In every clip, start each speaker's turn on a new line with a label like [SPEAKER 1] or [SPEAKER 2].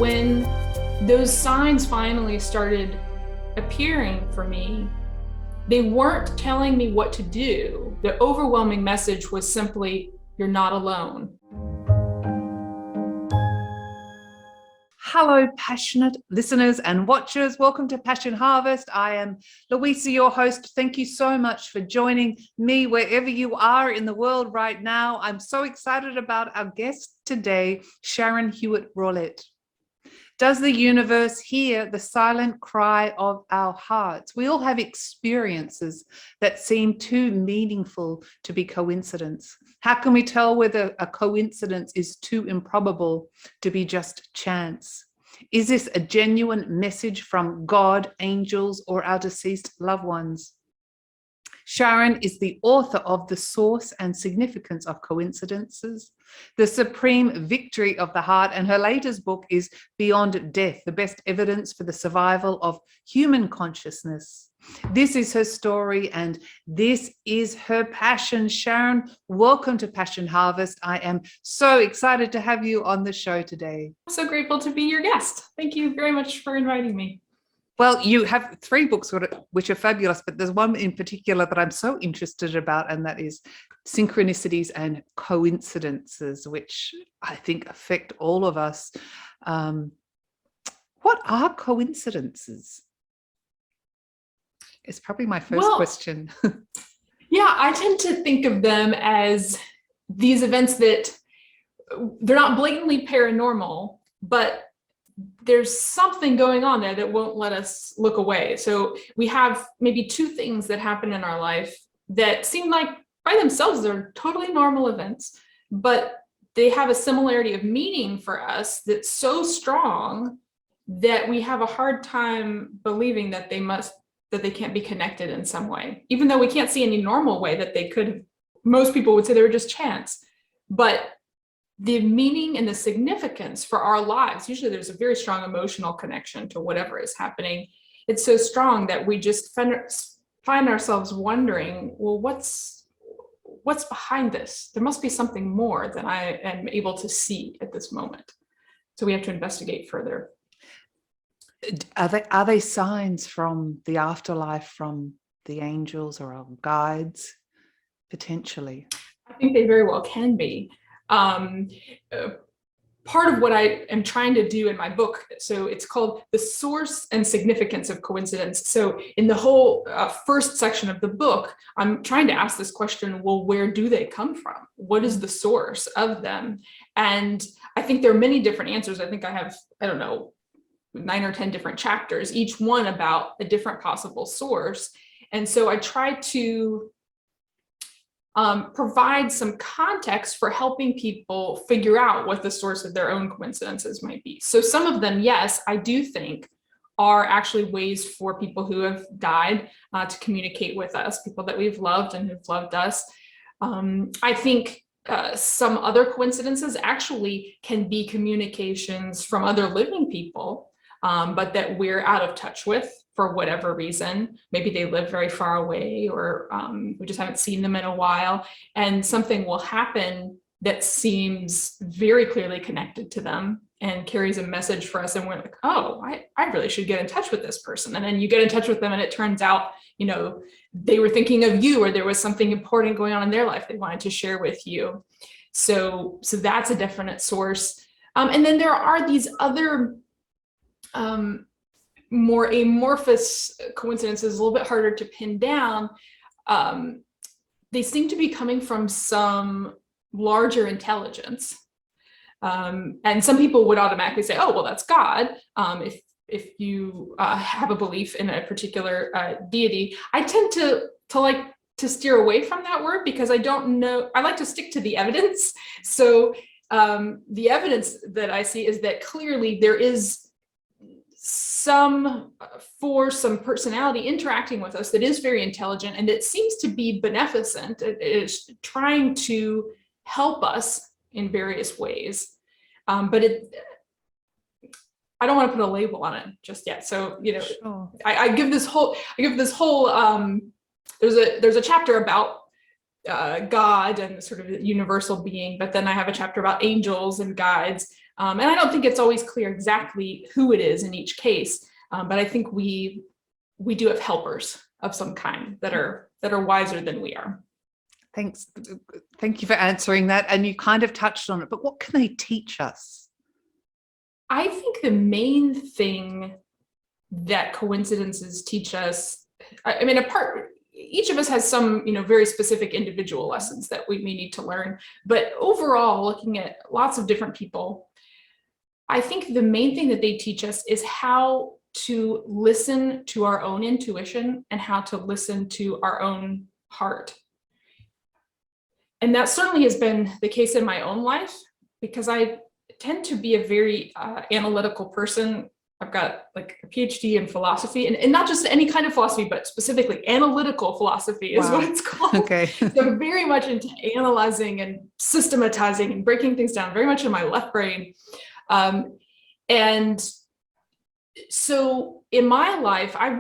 [SPEAKER 1] When those signs finally started appearing for me, they weren't telling me what to do. The overwhelming message was simply, you're not alone.
[SPEAKER 2] Hello, passionate listeners and watchers. Welcome to Passion Harvest. I am Louisa, your host. Thank you so much for joining me wherever you are in the world right now. I'm so excited about our guest today, Sharon Hewitt Rawlette. Does the universe hear the silent cry of our hearts? We all have experiences that seem too meaningful to be coincidence. How can we tell whether a coincidence is too improbable to be just chance? Is this a genuine message from God, angels, or our deceased loved ones? Sharon is the author of The Source and Significance of Coincidences, The Supreme Victory of the Heart, and her latest book is Beyond Death, the best evidence for the survival of human consciousness. This is her story and this is her passion. Sharon, welcome to Passion Harvest. I am so excited to have you on the show today.
[SPEAKER 1] I'm so grateful to be your guest. Thank you very much for inviting me.
[SPEAKER 2] Well, you have 3 books which are fabulous, but there's one in particular that I'm so interested about, and that is Synchronicities and Coincidences, which I think affect all of us. What are coincidences? It's probably my first question.
[SPEAKER 1] Yeah, I tend to think of them as these events that they're not blatantly paranormal, but there's something going on there that won't let us look away. So we have maybe 2 things that happen in our life that seem like by themselves they're totally normal events, but they have a similarity of meaning for us that's so strong that we have a hard time believing that they can't be connected in some way, even though we can't see any normal way that they could. Most people would say they were just chance, but the meaning and the significance for our lives, usually there's a very strong emotional connection to whatever is happening. It's so strong that we just find ourselves wondering, well, what's behind this? There must be something more than I am able to see at this moment. So we have to investigate further.
[SPEAKER 2] Are they signs from the afterlife, from the angels or our guides, potentially?
[SPEAKER 1] I think they very well can be. Part of what I am trying to do in my book, so it's called The Source and Significance of Coincidence. So in the whole first section of the book, I'm trying to ask this question, well, where do they come from? What is the source of them? And I think there are many different answers. I think I have, 9 or 10 different chapters, each one about a different possible source. And so I try to provide some context for helping people figure out what the source of their own coincidences might be. So some of them, yes, I do think are actually ways for people who have died to communicate with us, people that we've loved and who've loved us. I think some other coincidences actually can be communications from other living people, but that we're out of touch with for whatever reason. Maybe they live very far away, or we just haven't seen them in a while, and something will happen that seems very clearly connected to them and carries a message for us, and we're like, oh, I really should get in touch with this person. And then you get in touch with them and it turns out, they were thinking of you, or there was something important going on in their life they wanted to share with you. So that's a definite source. And then there are these other more amorphous coincidences, a little bit harder to pin down. They seem to be coming from some larger intelligence. And some people would automatically say, oh, well, that's God. If you have a belief in a particular deity. I tend to like to steer away from that word because I don't know. I like to stick to the evidence. So the evidence that I see is that clearly there is some personality interacting with us that is very intelligent and it seems to be beneficent. It is trying to help us in various ways, but I don't want to put a label on it just yet. So
[SPEAKER 2] Sure.
[SPEAKER 1] I give this whole there's a chapter about God and sort of the universal being, but then I have a chapter about angels and guides. And I don't think it's always clear exactly who it is in each case, but I think we do have helpers of some kind that are wiser than we are.
[SPEAKER 2] Thanks. Thank you for answering that. And you kind of touched on it, but what can they teach us?
[SPEAKER 1] I think the main thing that coincidences teach us, I mean, each of us has some, very specific individual lessons that we may need to learn, but overall, looking at lots of different people, I think the main thing that they teach us is how to listen to our own intuition and how to listen to our own heart. And that certainly has been the case in my own life, because I tend to be a very analytical person. I've got like a PhD in philosophy, and not just any kind of philosophy, but specifically analytical philosophy is what it's called.
[SPEAKER 2] Okay.
[SPEAKER 1] So I'm very much into analyzing and systematizing and breaking things down, very much in my left brain. And so in my life, I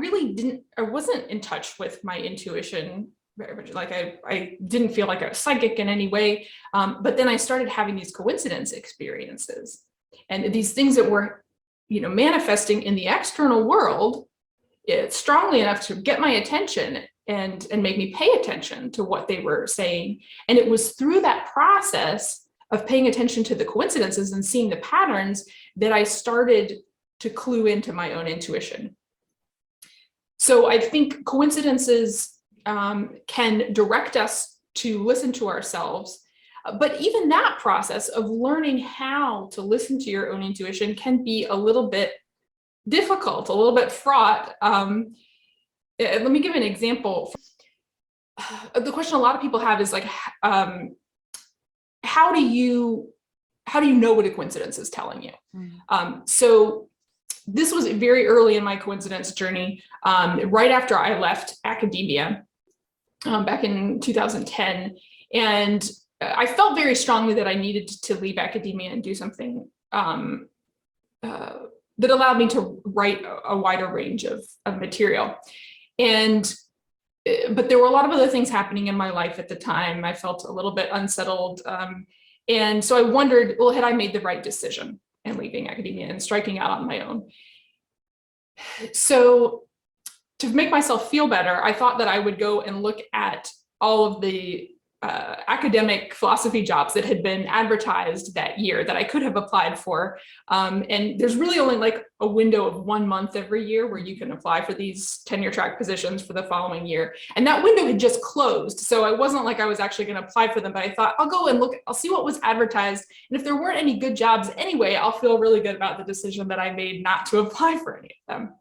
[SPEAKER 1] wasn't in touch with my intuition very much. Like I didn't feel like I was psychic in any way. But then I started having these coincidence experiences, and these things that were, manifesting in the external world, strongly enough to get my attention and make me pay attention to what they were saying. And it was through that process of paying attention to the coincidences and seeing the patterns that I started to clue into my own intuition. So I think coincidences can direct us to listen to ourselves. But even that process of learning how to listen to your own intuition can be a little bit difficult, a little bit fraught. Let me give an example. The question a lot of people have is like, how do you know what a coincidence is telling you? So this was very early in my coincidence journey, right after I left academia back in 2010. And I felt very strongly that I needed to leave academia and do something that allowed me to write a wider range of material. But there were a lot of other things happening in my life at the time. I felt a little bit unsettled. And so I wondered, well, had I made the right decision in leaving academia and striking out on my own? So to make myself feel better, I thought that I would go and look at all of the academic philosophy jobs that had been advertised that year that I could have applied for. And there's really only like a window of 1 month every year where you can apply for these tenure track positions for the following year. And that window had just closed. So I wasn't like I was actually going to apply for them, but I thought I'll go and look, I'll see what was advertised. And if there weren't any good jobs anyway, I'll feel really good about the decision that I made not to apply for any of them.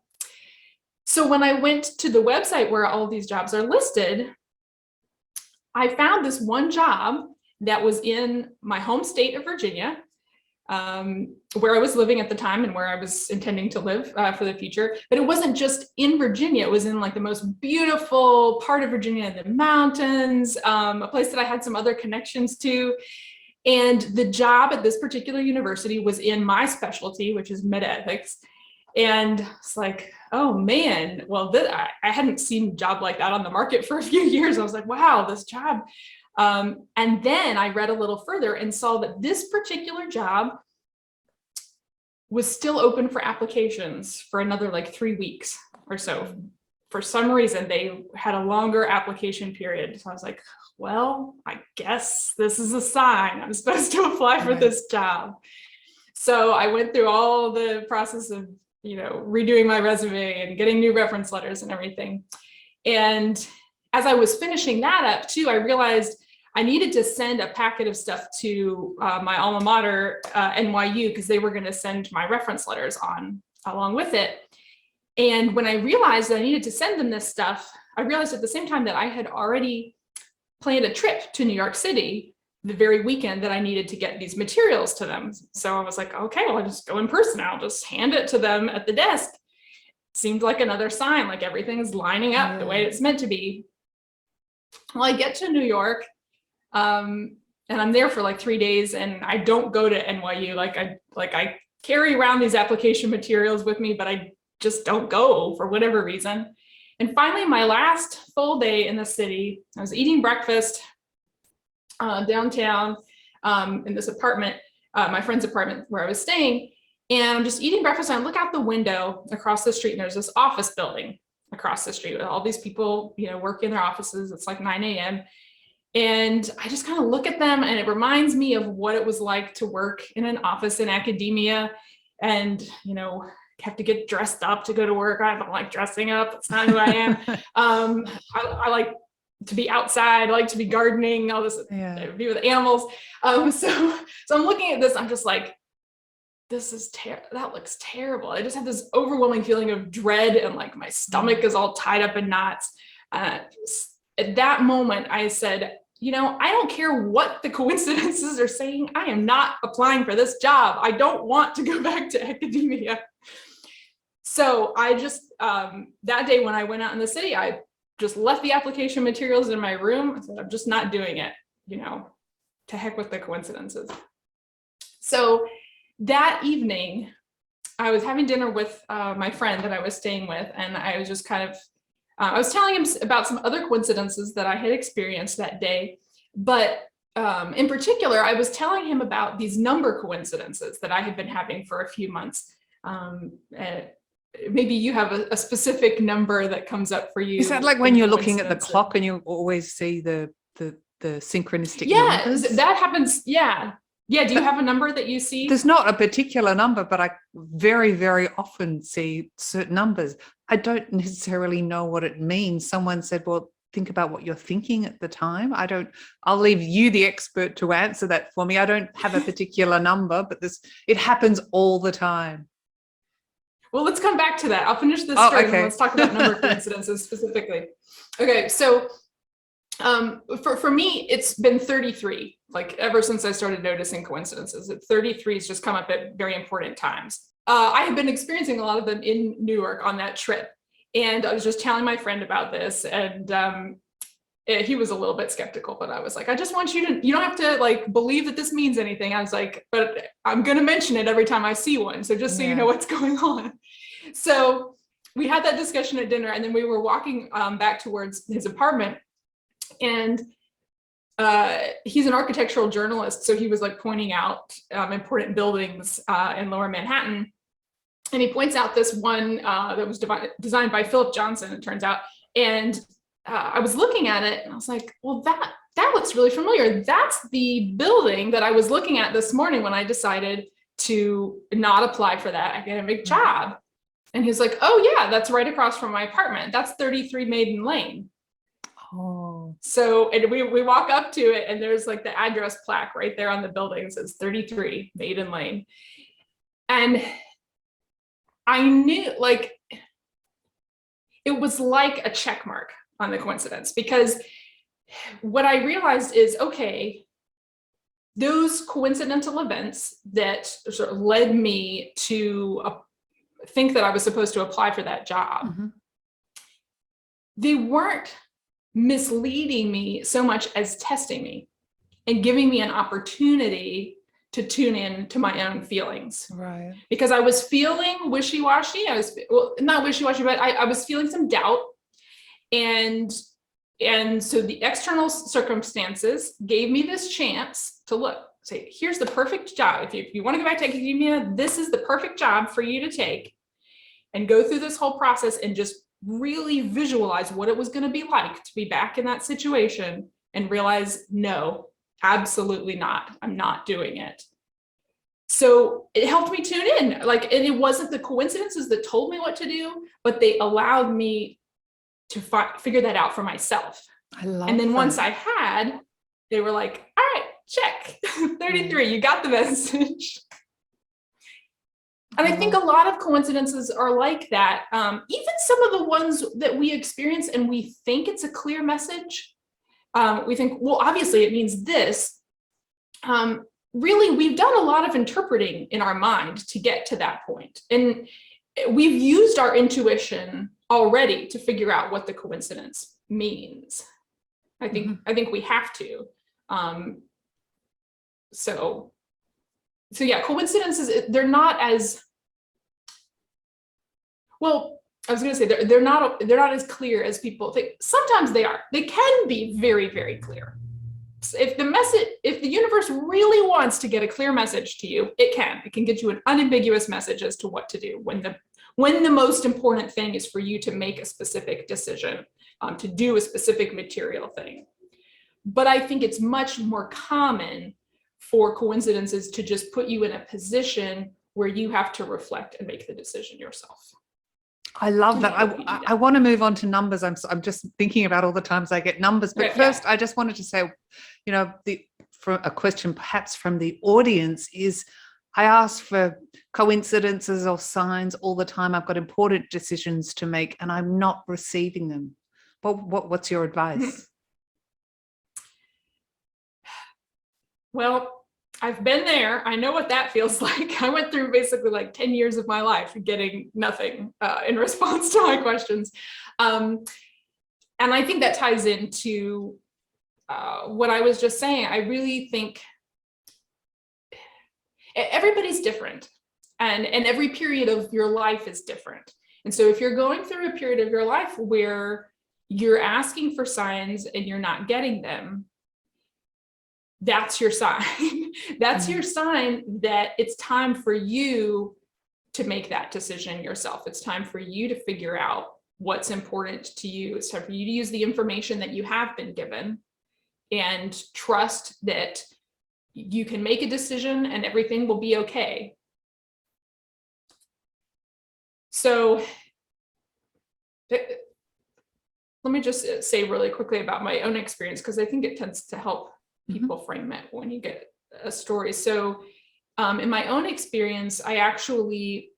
[SPEAKER 1] So when I went to the website where all of these jobs are listed, I found this one job that was in my home state of Virginia, where I was living at the time and where I was intending to live for the future. But it wasn't just in Virginia, it was in like the most beautiful part of Virginia in the mountains, a place that I had some other connections to. And the job at this particular university was in my specialty, which is med-ethics. And it's like, oh man, well, I hadn't seen a job like that on the market for a few years. I was like, wow, this job. And then I read a little further and saw that this particular job was still open for applications for another like 3 weeks or so. For some reason, they had a longer application period. So I was like, well, I guess this is a sign I'm supposed to apply for this job. So I went through all the process of redoing my resume and getting new reference letters and everything. And as I was finishing that up too, I realized I needed to send a packet of stuff to my alma mater, NYU, because they were going to send my reference letters along with it. And when I realized that I needed to send them this stuff, I realized at the same time that I had already planned a trip to New York City the very weekend that I needed to get these materials to them. So I was like, okay, well, I'll just go in person. I'll just hand it to them at the desk. Seemed like another sign, like everything is lining up the way it's meant to be. Well, I get to New York, and I'm there for like 3 days, and I don't go to NYU. I carry around these application materials with me, but I just don't go for whatever reason. And finally, my last full day in the city, I was eating breakfast downtown in this apartment my friend's apartment where I was staying. And I'm just eating breakfast and I look out the window across the street and there's this office building across the street with all these people, work in their offices. It's like 9 a.m. And I just kind of look at them and it reminds me of what it was like to work in an office in academia and, have to get dressed up to go to work. I don't like dressing up. It's not who I am. I like to be outside. I like to be gardening, all this, be with animals. So I'm looking at this. I'm just like, that looks terrible. I just have this overwhelming feeling of dread and like my stomach is all tied up in knots. At that moment, I said, I don't care what the coincidences are saying. I am not applying for this job. I don't want to go back to academia. So I just, that day when I went out in the city, I just left the application materials in my room. I said, I'm just not doing it, to heck with the coincidences. So that evening, I was having dinner with my friend that I was staying with, and I was just kind of, I was telling him about some other coincidences that I had experienced that day, but in particular, I was telling him about these number coincidences that I had been having for a few months. Maybe you have a specific number that comes up for you.
[SPEAKER 2] Is that like when you're looking at the clock and you always see the synchronistic numbers?
[SPEAKER 1] Yeah, that happens. Yeah. Yeah. Do you have a number that you see?
[SPEAKER 2] There's not a particular number, but I very, very often see certain numbers. I don't necessarily know what it means. Someone said, well, think about what you're thinking at the time. I'll leave you, the expert, to answer that for me. I don't have a particular number, but it happens all the time.
[SPEAKER 1] Well, let's come back to that. I'll finish this story and let's talk about number coincidences specifically. Okay, so for me, it's been 33, like ever since I started noticing coincidences. 33 has just come up at very important times. I have been experiencing a lot of them in Newark on that trip. And I was just telling my friend about this, and he was a little bit skeptical, but I was like, I just want you don't have to like believe that this means anything. I was like, but I'm going to mention it every time I see one. So just so you know what's going on. So we had that discussion at dinner, and then we were walking back towards his apartment, and he's an architectural journalist. So he was like pointing out important buildings in Lower Manhattan. And he points out this one that was designed by Philip Johnson, it turns out. And I was looking at it and I was like, well, that looks really familiar. That's the building that I was looking at this morning when I decided to not apply for that academic job. And he's like, oh yeah, that's right across from my apartment. That's 33 Maiden Lane.
[SPEAKER 2] Oh.
[SPEAKER 1] So, and we walk up to it and there's like the address plaque right there on the building. It says 33 Maiden Lane. And I knew, like, it was like a check mark on the coincidence, because what I realized is, okay, those coincidental events that sort of led me to think that I was supposed to apply for that job, they weren't misleading me so much as testing me and giving me an opportunity to tune in to my own feelings.
[SPEAKER 2] Right.
[SPEAKER 1] Because I was feeling wishy-washy. Not wishy-washy, but I was feeling some doubt. And so the external circumstances gave me this chance to say, here's the perfect job. If you want to go back to academia, this is the perfect job for you to take, and go through this whole process and just really visualize what it was going to be like to be back in that situation, and realize, no, absolutely not. I'm not doing it. So it helped me tune in. And it wasn't the coincidences that told me what to do, but they allowed me to figure that out for myself.
[SPEAKER 2] I love
[SPEAKER 1] And then
[SPEAKER 2] that.
[SPEAKER 1] Once I had, they were like, all right, check, 33, you got the message. And I think a lot of coincidences are like that. Even some of the ones that we experience and we think it's a clear message, we think, well, obviously it means this. Really, we've done a lot of interpreting in our mind to get to that point. And we've used our intuition already to figure out what the coincidence means. I think we have to. So yeah, coincidences, they're not as, well, I was going to say they're not as clear as people think. Sometimes they are. They can be very, very clear. if the universe really wants to get a clear message to you, it can get you an unambiguous message as to what to do when the most important thing is for you to make a specific decision, to do a specific material thing. But I think it's much more common for coincidences to just put you in a position where you have to reflect and make the decision yourself.
[SPEAKER 2] I love that. I want to move on to numbers. I'm just thinking about all the times I get numbers. But first, I just wanted to say, for a question perhaps from the audience is, I ask for coincidences or signs all the time. I've got important decisions to make and I'm not receiving them. What's your advice?
[SPEAKER 1] Well, I've been there. I know what that feels like. I went through basically like 10 years of my life getting nothing in response to my questions. And I think that ties into what I was just saying. I really think everybody's different and every period of your life is different. And so if you're going through a period of your life where you're asking for signs and you're not getting them, that's your sign. That's your sign that it's time for you to make that decision yourself. It's time for you to figure out what's important to you. It's time for you to use the information that you have been given and trust that you can make a decision and everything will be okay. So let me just say really quickly about my own experience, because I think it tends to help people frame it when you get a story. So in my own experience, I actually,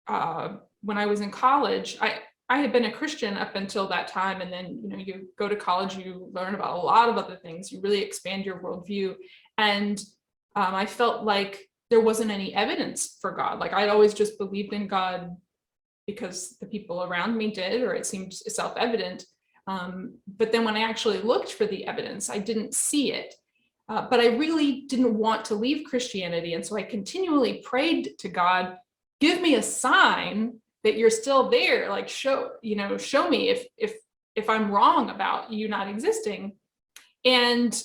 [SPEAKER 1] when I was in college, I had been a Christian up until that time. And then, you go to college, you learn about a lot of other things, you really expand your worldview. And I felt like there wasn't any evidence for God. Like I'd always just believed in God because the people around me did, or it seemed self-evident. But then when I actually looked for the evidence, I didn't see it. But I really didn't want to leave Christianity. And so I continually prayed to God, give me a sign that you're still there. Like show me if I'm wrong about you not existing. And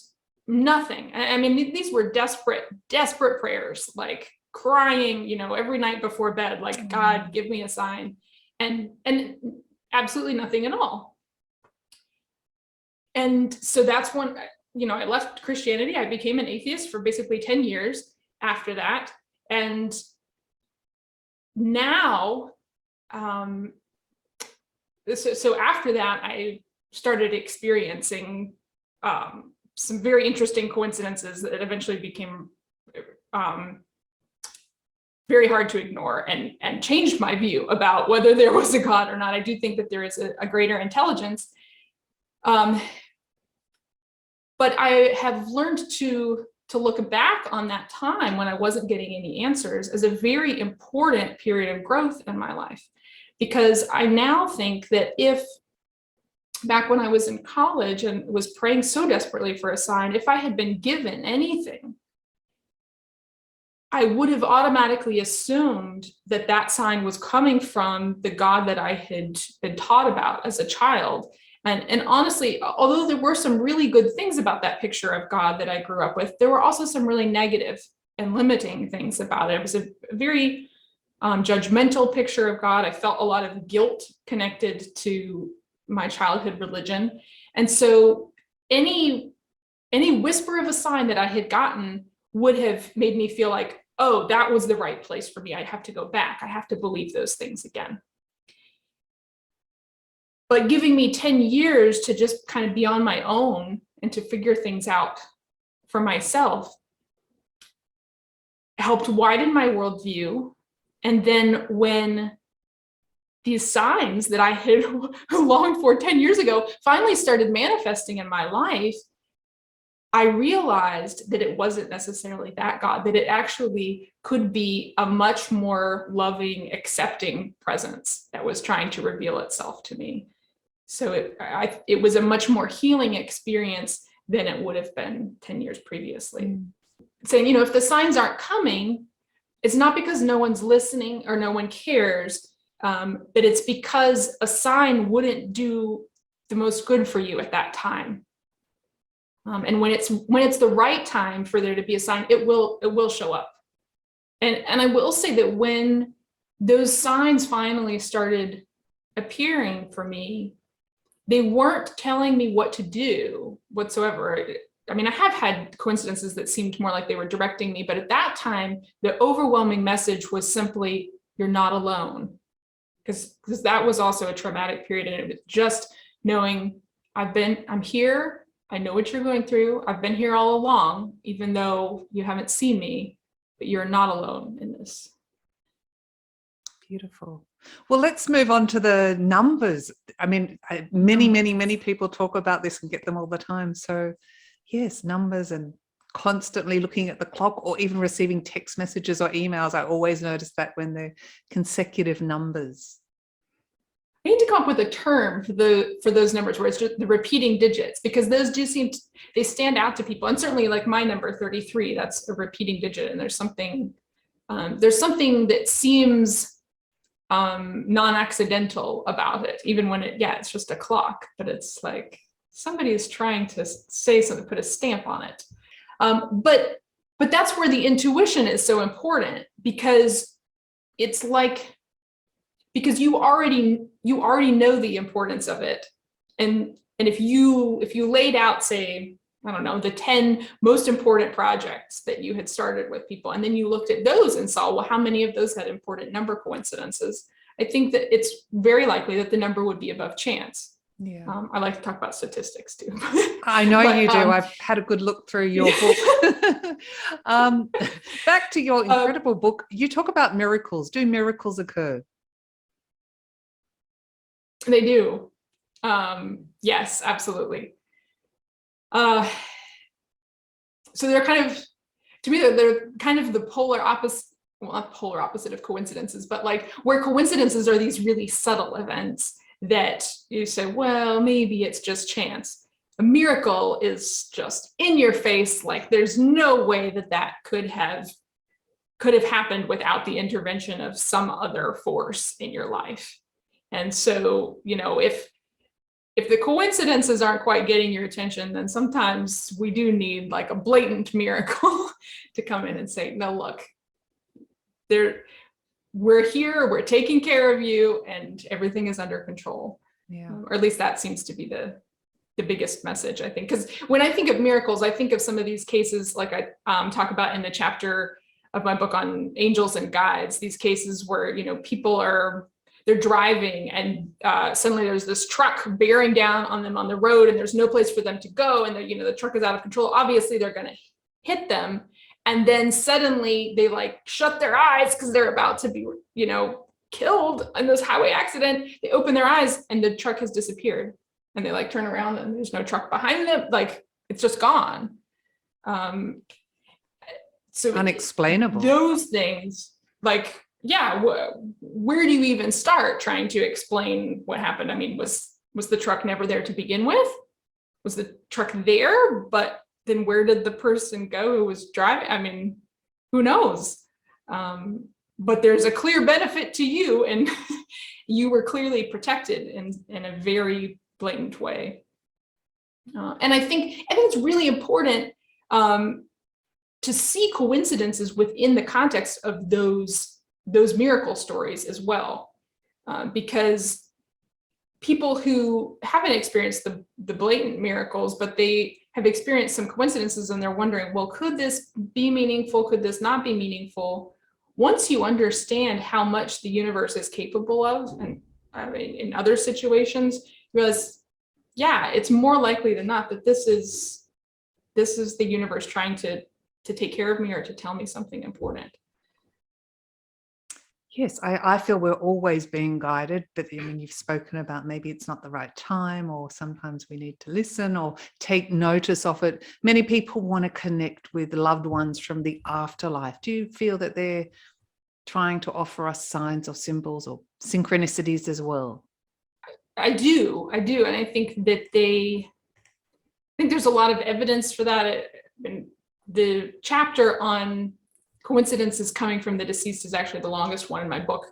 [SPEAKER 1] nothing. I mean, these were desperate prayers, like crying, every night before bed, like, God, give me a sign. And absolutely nothing at all. And so that's when, I left Christianity. I became an atheist for basically 10 years after that. And now, so after that, I started experiencing some very interesting coincidences that eventually became very hard to ignore and changed my view about whether there was a God or not. I do think that there is a greater intelligence. But I have learned to look back on that time when I wasn't getting any answers as a very important period of growth in my life. Because I now think that if back when I was in college and was praying so desperately for a sign, if I had been given anything, I would have automatically assumed that that sign was coming from the God that I had been taught about as a child. And honestly, although there were some really good things about that picture of God that I grew up with, there were also some really negative and limiting things about it. It was a very judgmental picture of God. I felt a lot of guilt connected to my childhood religion. And so any whisper of a sign that I had gotten would have made me feel like, oh, that was the right place for me. I have to go back. I have to believe those things again. But giving me 10 years to just kind of be on my own and to figure things out for myself helped widen my worldview. And then when these signs that I had longed for 10 years ago finally started manifesting in my life, I realized that it wasn't necessarily that God, that it actually could be a much more loving, accepting presence that was trying to reveal itself to me. So it was a much more healing experience than it would have been 10 years previously. Saying, if the signs aren't coming, it's not because no one's listening or no one cares, but it's because a sign wouldn't do the most good for you at that time. And when it's the right time for there to be a sign, it will show up. And I will say that when those signs finally started appearing for me, they weren't telling me what to do whatsoever. I mean, I have had coincidences that seemed more like they were directing me, but at that time, the overwhelming message was simply, you're not alone. Because that was also a traumatic period. And it was just knowing I'm here, I know what you're going through. I've been here all along, even though you haven't seen me, but you're not alone in this.
[SPEAKER 2] Beautiful. Well, let's move on to the numbers. I mean, many people talk about this and get them all the time. So yes, numbers, and constantly looking at the clock, or even receiving text messages or emails. I always notice that when they're consecutive numbers.
[SPEAKER 1] I need to come up with a term for those numbers where it's just the repeating digits, because those do they stand out to people. And certainly like my number 33, that's a repeating digit. And there's something that seems non-accidental about it, even when it's just a clock, but it's like somebody is trying to say something, put a stamp on it. But that's where the intuition is so important, because it's like, because you already know the importance of it. And if you laid out, say, I don't know, the 10 most important projects that you had started with people, and then you looked at those and saw, well, how many of those had important number coincidences? I think that it's very likely that the number would be above chance.
[SPEAKER 2] Yeah.
[SPEAKER 1] I like to talk about statistics too.
[SPEAKER 2] I know you do. I've had a good look through your book. Back to your incredible book, you talk about miracles. Do miracles occur?
[SPEAKER 1] They do. Yes, absolutely. So they're kind of, to me, they're kind of the polar opposite, well, not polar opposite of coincidences, but like where coincidences are these really subtle events that you say, well, maybe it's just chance. A miracle is just in your face. Like there's no way that could have happened without the intervention of some other force in your life. And so, if the coincidences aren't quite getting your attention, then sometimes we do need like a blatant miracle to come in and say, no, look, we're here, we're taking care of you, and everything is under control.
[SPEAKER 2] Yeah.
[SPEAKER 1] Or at least that seems to be the biggest message, I think. Because when I think of miracles, I think of some of these cases, like I talk about in the chapter of my book on angels and guides, these cases where, people they're driving and suddenly there's this truck bearing down on them on the road, and there's no place for them to go, and the truck is out of control. Obviously they're going to hit them, and then suddenly they like shut their eyes because they're about to be killed in this highway accident. They open their eyes and the truck has disappeared, and they like turn around and there's no truck behind them, like it's just gone. So
[SPEAKER 2] unexplainable.
[SPEAKER 1] Those things, like, yeah, where do you even start trying to explain what happened? I mean, was the truck never there to begin with? Was the truck there, but then where did the person go who was driving? I mean, who knows? But there's a clear benefit to you, and you were clearly protected in a very blatant way. And I think it's really important to see coincidences within the context of those miracle stories as well, because people who haven't experienced the blatant miracles, but they have experienced some coincidences, and they're wondering, well, could this be meaningful? Could this not be meaningful? Once you understand how much the universe is capable of, and I mean, in other situations, you realize, yeah, it's more likely than not that this is the universe trying to take care of me or to tell me something important.
[SPEAKER 2] Yes, I feel we're always being guided, but I mean, you've spoken about maybe it's not the right time, or sometimes we need to listen or take notice of it. Many people want to connect with loved ones from the afterlife. Do you feel that they're trying to offer us signs or symbols or synchronicities as well?
[SPEAKER 1] I do. And I think that there's a lot of evidence for that. The chapter on coincidences coming from the deceased is actually the longest one in my book,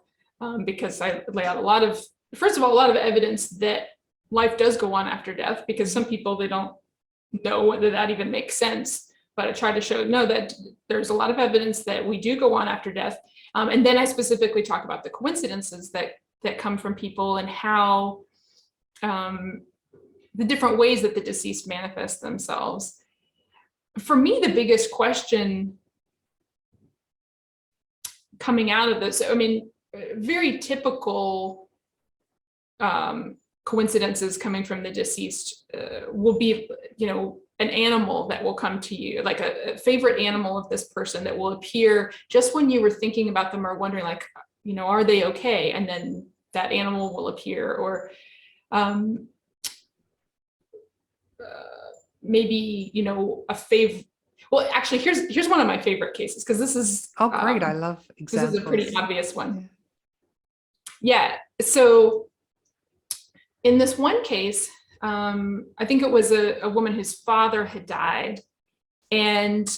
[SPEAKER 1] because I lay out a lot of evidence that life does go on after death, because some people, they don't know whether that even makes sense, but I try to show, no, that there's a lot of evidence that we do go on after death. And then I specifically talk about the coincidences that come from people and how the different ways that the deceased manifest themselves. For me, the biggest question coming out of this, I mean, very typical coincidences coming from the deceased will be, an animal that will come to you, like a favorite animal of this person that will appear just when you were thinking about them or wondering, like, are they okay? And then that animal will appear, or maybe, a favorite. Well, actually, here's one of my favorite cases, because this is
[SPEAKER 2] great. I love examples.
[SPEAKER 1] This is a pretty obvious one. Yeah. So in this one case, I think it was a woman whose father had died, and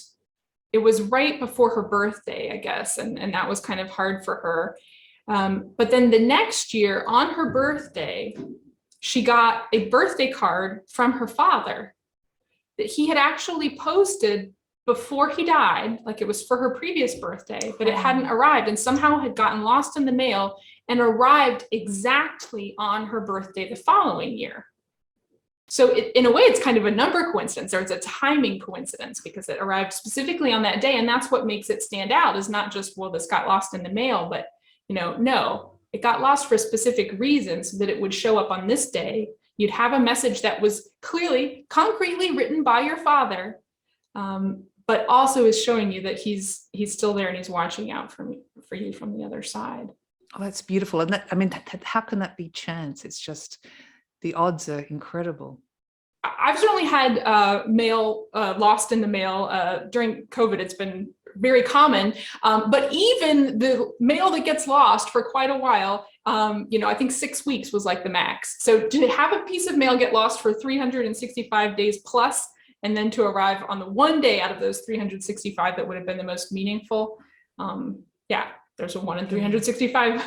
[SPEAKER 1] it was right before her birthday, I guess, and that was kind of hard for her. But then the next year on her birthday, she got a birthday card from her father that he had actually posted before he died, like it was for her previous birthday, but it hadn't arrived and somehow had gotten lost in the mail and arrived exactly on her birthday the following year. So in a way, it's kind of a number coincidence, or it's a timing coincidence, because it arrived specifically on that day. And that's what makes it stand out, is not just, well, this got lost in the mail, but no, it got lost for a specific reason so that it would show up on this day. You'd have a message that was clearly, concretely written by your father, but also is showing you that he's still there and he's watching out for you from the other side.
[SPEAKER 2] Oh, that's beautiful. And how can that be chance? It's just, the odds are incredible.
[SPEAKER 1] I've certainly had mail lost in the mail during COVID. It's been very common, but even the mail that gets lost for quite a while, I think 6 weeks was like the max. So to have a piece of mail get lost for 365 days plus, and then to arrive on the one day out of those 365 that would have been the most meaningful, there's a 1 in 365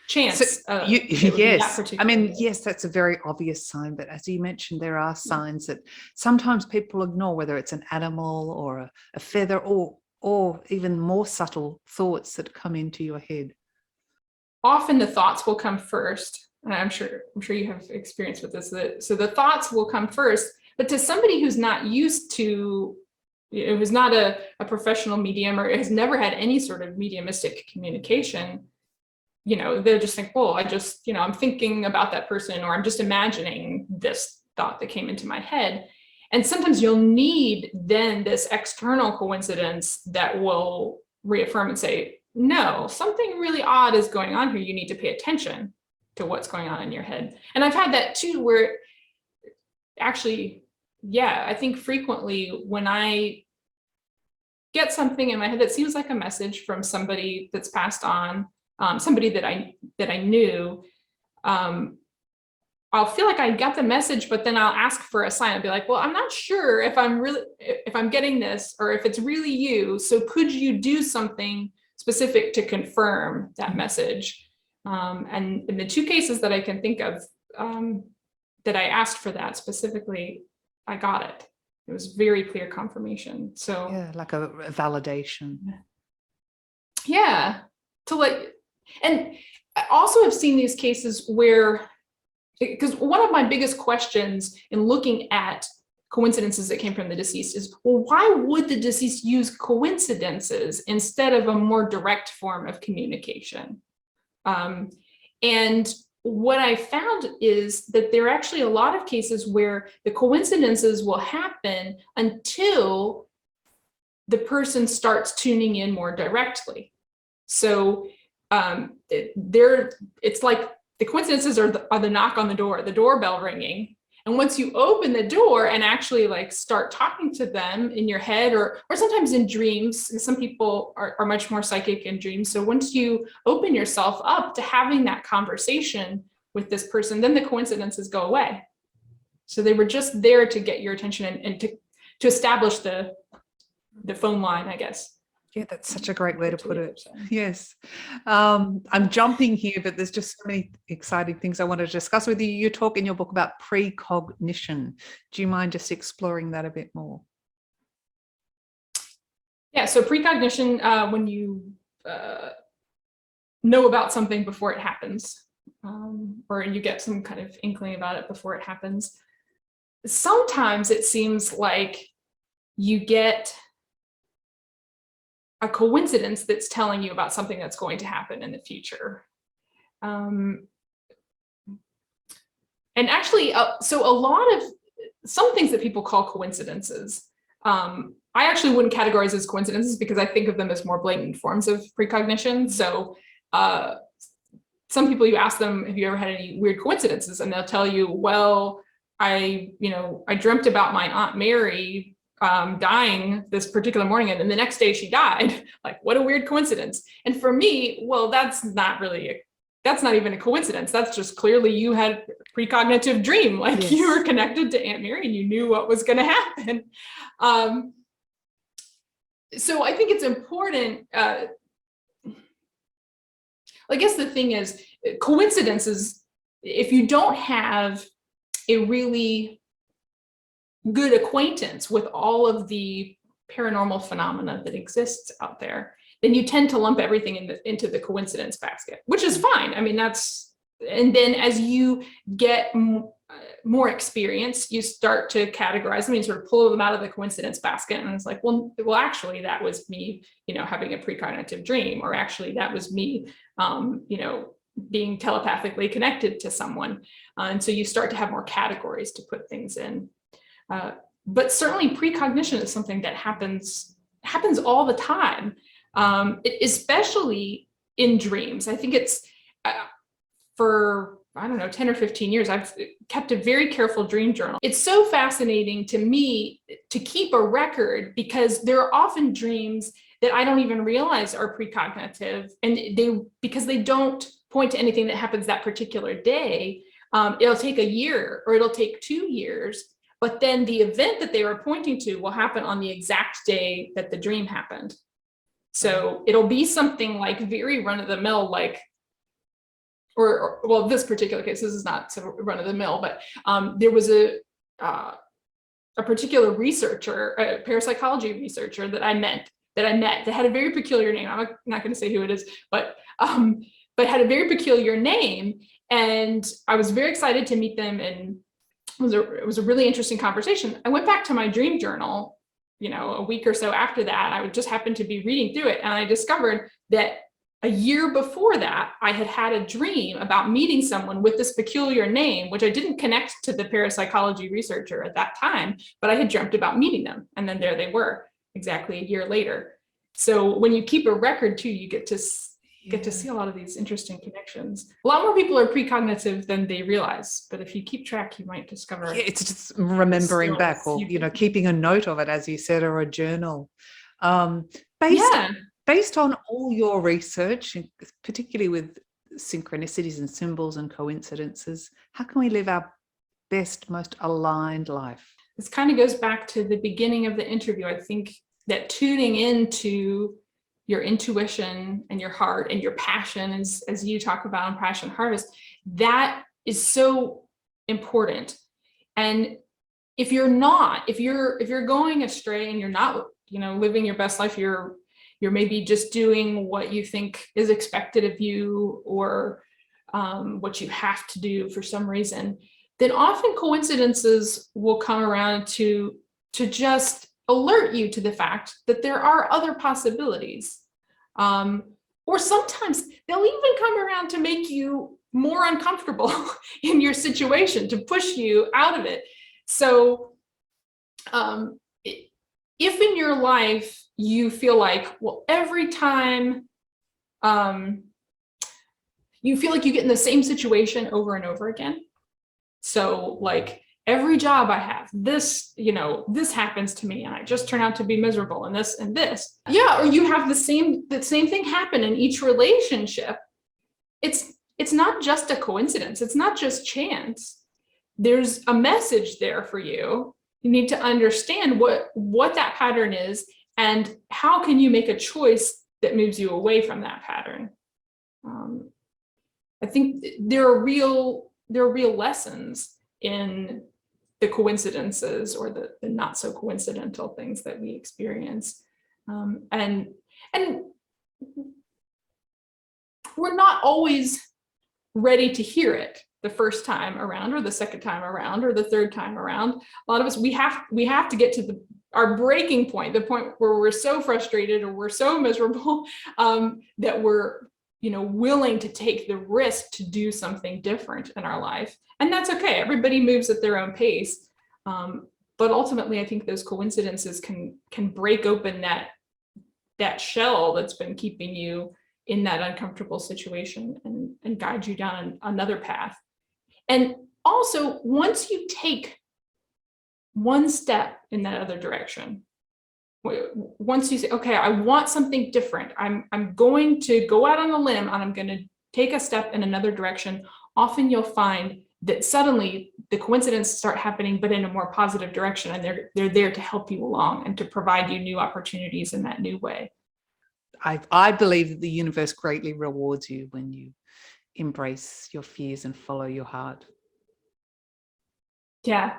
[SPEAKER 1] chance.
[SPEAKER 2] So yes, I mean, yes, that's a very obvious sign. But as you mentioned, there are signs that sometimes people ignore, whether it's an animal or a feather, or even more subtle thoughts that come into your head.
[SPEAKER 1] Often the thoughts will come first, and I'm sure you have experience with this. So the thoughts will come first, but to somebody who's not used to, who's not a professional medium or has never had any sort of mediumistic communication, they'll just think, well, I'm thinking about that person, or I'm just imagining this thought that came into my head. And sometimes you'll need then this external coincidence that will reaffirm and say, no, something really odd is going on here. You need to pay attention to what's going on in your head. And I've had that too, where actually, I think frequently when I get something in my head that seems like a message from somebody that's passed on, somebody that I knew, I'll feel like I got the message, but then I'll ask for a sign. I'll be like, well, I'm not sure if I'm getting this, or if it's really you. So could you do something specific to confirm that message? And in the two cases that I can think of, that I asked for that specifically, I got it. It was very clear confirmation. So
[SPEAKER 2] yeah, like a validation.
[SPEAKER 1] Yeah. And I also have seen these cases where, because one of my biggest questions in looking at coincidences that came from the deceased is, well, why would the deceased use coincidences instead of a more direct form of communication? And what I found is that there are actually a lot of cases where the coincidences will happen until the person starts tuning in more directly. So it's like the coincidences are the knock on the door, the doorbell ringing. And once you open the door and actually start talking to them in your head, or sometimes in dreams, some people are much more psychic in dreams. So once you open yourself up to having that conversation with this person, then the coincidences go away. So they were just there to get your attention and to establish the phone line, I guess.
[SPEAKER 2] Yeah, that's such a great way to put it.
[SPEAKER 1] So.
[SPEAKER 2] Yes. I'm jumping here, but there's just so many exciting things I want to discuss with you. You talk in your book about precognition. Do you mind just exploring that a bit more?
[SPEAKER 1] Yeah, so precognition, when you know about something before it happens, or you get some kind of inkling about it before it happens. Sometimes it seems like you get a coincidence that's telling you about something that's going to happen in the future. And actually, so a lot of some things that people call coincidences, I actually wouldn't categorize as coincidences because I think of them as more blatant forms of precognition. So some people, you ask them, have you ever had any weird coincidences? And they'll tell you, well, I dreamt about my Aunt Mary dying this particular morning, and then the next day she died. Like, what a weird coincidence. And for me, well, that's not even a coincidence. That's just clearly you had a precognitive dream. Like, yes, you were connected to Aunt Mary and you knew what was going to happen. So I think it's important. I guess the thing is, coincidences, if you don't have a really good acquaintance with all of the paranormal phenomena that exists out there, then you tend to lump everything into the coincidence basket, which is fine. I mean, and then as you get more experience, you start to categorize them and sort of pull them out of the coincidence basket. And it's like, well, actually, that was me, having a precognitive dream, or actually that was me, being telepathically connected to someone. And so you start to have more categories to put things in. But certainly precognition is something that happens all the time, especially in dreams. I think it's for, 10 or 15 years, I've kept a very careful dream journal. It's so fascinating to me to keep a record, because there are often dreams that I don't even realize are precognitive, and because they don't point to anything that happens that particular day. It'll take a year or it'll take 2 years, but then the event that they were pointing to will happen on the exact day that the dream happened. So it'll be something like very run-of-the-mill, like, or well, this particular case, this is not so run-of-the-mill, but there was a particular researcher, a parapsychology researcher that I met that had a very peculiar name. I'm not going to say who it is, but had a very peculiar name, and I was very excited to meet them, and it was a really interesting conversation. I went back to my dream journal, a week or so after that. I would just happen to be reading through it, and I discovered that a year before that, I had a dream about meeting someone with this peculiar name, which I didn't connect to the parapsychology researcher at that time, but I had dreamt about meeting them. And then there they were exactly a year later. So when you keep a record too, you get to see a lot of these interesting connections. A lot more people are precognitive than they realize, but if you keep track, you might discover.
[SPEAKER 2] Yeah, it's just remembering back, or keeping a note of it, as you said, or a journal. Based on all your research, particularly with synchronicities and symbols and coincidences, how can we live our best, most aligned life?
[SPEAKER 1] This kind of goes back to the beginning of the interview. I think that tuning into your intuition and your heart and your passion, as you talk about on Passion Harvest, that is so important. And if you're going astray and you're not, living your best life, you're maybe just doing what you think is expected of you, or what you have to do for some reason, then often coincidences will come around to just alert you to the fact that there are other possibilities. Or sometimes they'll even come around to make you more uncomfortable in your situation, to push you out of it. So if in your life you feel like, well, every time you feel like you get in the same situation over and over again. So like, every job I have, this happens to me and I just turn out to be miserable, and this and this. Yeah, or you have the same thing happen in each relationship. It's not just a coincidence. It's not just chance. There's a message there for you. You need to understand what that pattern is And how can you make a choice that moves you away from that pattern? I think there are real lessons in the coincidences or the not so coincidental things that we experience. And we're not always ready to hear it the first time around, or the second time around, or the third time around. A lot of us, we have to get to our breaking point, the point where we're so frustrated or we're so miserable that we're willing to take the risk to do something different in our life. And that's okay. Everybody moves at their own pace. But ultimately, I think those coincidences can break open that shell that's been keeping you in that uncomfortable situation and guide you down another path. And also, once you take one step in that other direction, once you say, okay, I want something different, I'm going to go out on a limb and I'm going to take a step in another direction, often you'll find that suddenly the coincidences start happening, but in a more positive direction, and they're there to help you along and to provide you new opportunities in that new way.
[SPEAKER 2] I believe that the universe greatly rewards you when you embrace your fears and follow your heart.
[SPEAKER 1] Yeah.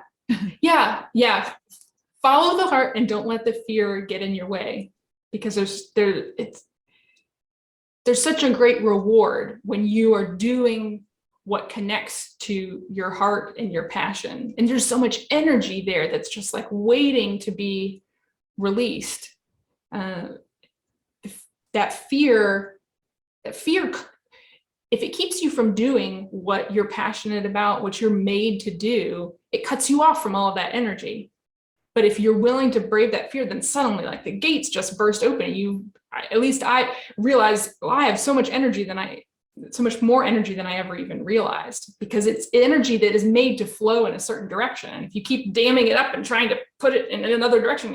[SPEAKER 1] Follow the heart and don't let the fear get in your way, because there's such a great reward when you are doing what connects to your heart and your passion. And there's so much energy there that's just like waiting to be released. That fear, if it keeps you from doing what you're passionate about, what you're made to do, it cuts you off from all of that energy. But if you're willing to brave that fear, then suddenly like the gates just burst open. At least I realized, well, I have so much more energy than I ever even realized, because it's energy that is made to flow in a certain direction. And if you keep damming it up and trying to put it in another direction,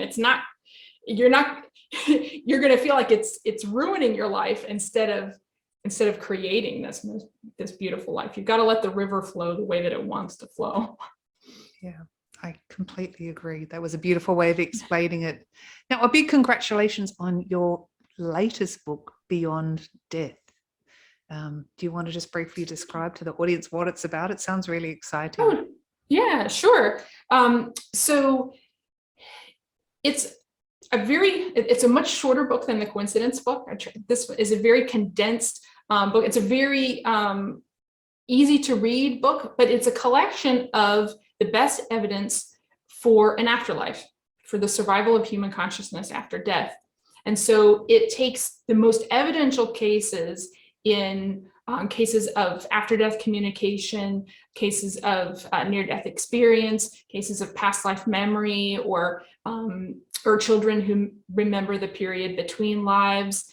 [SPEAKER 1] you're going to feel like it's ruining your life instead of creating this beautiful life. You've got to let the river flow the way that it wants to flow.
[SPEAKER 2] Yeah, I completely agree. That was a beautiful way of explaining it. Now, a big congratulations on your latest book, Beyond Death. Do you want to just briefly describe to the audience what it's about? It sounds really exciting.
[SPEAKER 1] Oh, yeah, sure. So it's a much shorter book than the coincidence book. This is a very condensed book. It's a very easy to read book, but it's a collection of the best evidence for an afterlife, for the survival of human consciousness after death. And so it takes the most evidential cases in cases of after-death communication, cases of near-death experience, cases of past life memory, or children who remember the period between lives,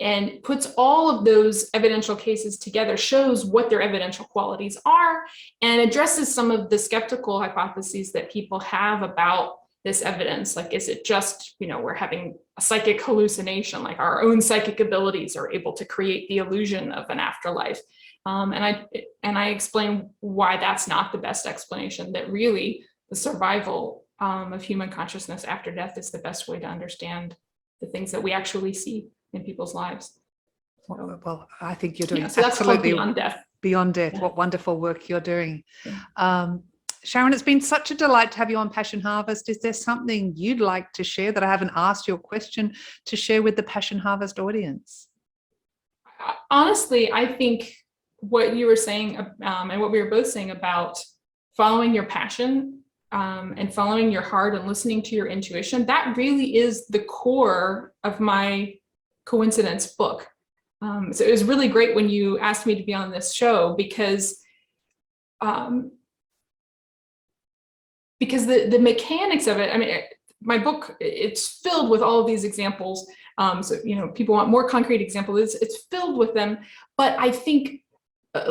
[SPEAKER 1] and puts all of those evidential cases together, shows what their evidential qualities are, and addresses some of the skeptical hypotheses that people have about this evidence. Like, is it just, we're having a psychic hallucination, like our own psychic abilities are able to create the illusion of an afterlife? And I explain why that's not the best explanation, that really the survival of human consciousness after death is the best way to understand the things that we actually see in people's lives.
[SPEAKER 2] Well, I think you're doing
[SPEAKER 1] so that's
[SPEAKER 2] absolutely
[SPEAKER 1] Beyond Death.
[SPEAKER 2] Beyond Death. Yeah. What wonderful work you're doing. Yeah. Sharon, it's been such a delight to have you on Passion Harvest. Is there something you'd like to share that I haven't asked your question to share with the Passion Harvest audience?
[SPEAKER 1] Honestly, I think what you were saying and what we were both saying about following your passion and following your heart and listening to your intuition, that really is the core of my coincidence book. So it was really great when you asked me to be on this show, because the mechanics of it, I mean, my book, it's filled with all of these examples. So, people want more concrete examples, it's filled with them. But I think,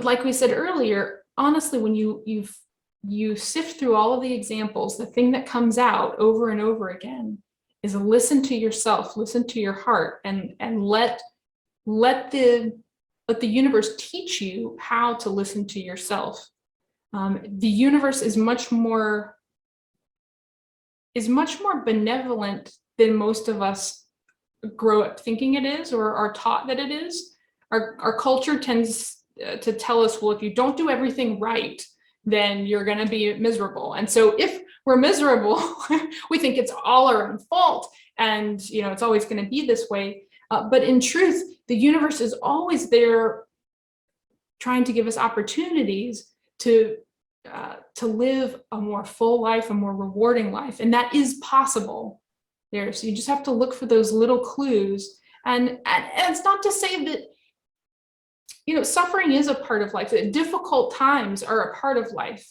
[SPEAKER 1] like we said earlier, honestly, when you sift through all of the examples, the thing that comes out over and over again is listen to yourself, listen to your heart, and let the universe teach you how to listen to yourself. The universe is much more benevolent than most of us grow up thinking it is or are taught that it is. Our culture tends to tell us, well, if you don't do everything right, then you're going to be miserable. And so if we're miserable, we think it's all our own fault, and it's always going to be this way. But in truth, the universe is always there trying to give us opportunities to live a more full life, a more rewarding life. And that is possible there. So you just have to look for those little clues. And it's not to say that, suffering is a part of life, that difficult times are a part of life.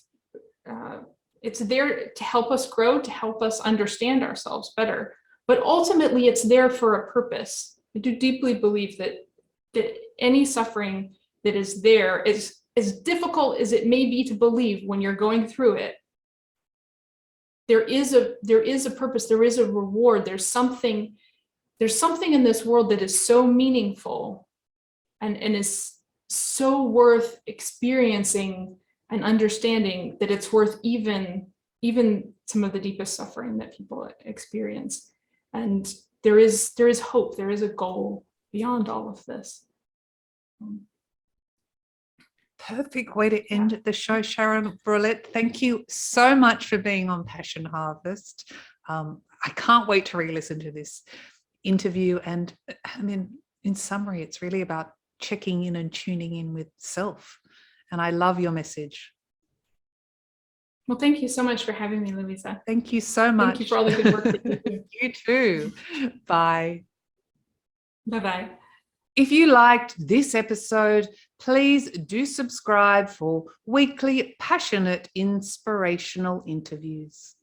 [SPEAKER 1] It's there to help us grow, to help us understand ourselves better. But ultimately, it's there for a purpose. I do deeply believe that any suffering that is there is as difficult as it may be to believe when you're going through it. There is a purpose, there is a reward, there's something in this world that is so meaningful and is so worth experiencing and understanding that it's worth even some of the deepest suffering that people experience. And there is hope, there is a goal beyond all of this.
[SPEAKER 2] Perfect way to end the show, Sharon. Rawlette, thank you so much for being on Passion Harvest. I can't wait to re-listen to this interview. And I mean, in summary, it's really about checking in and tuning in with self. And I love your message.
[SPEAKER 1] Well, thank you so much for having me, Louisa.
[SPEAKER 2] Thank you so much.
[SPEAKER 1] Thank you for all the good work that you do.
[SPEAKER 2] You too. Bye.
[SPEAKER 1] Bye-bye.
[SPEAKER 2] If you liked this episode, please do subscribe for weekly passionate, inspirational interviews.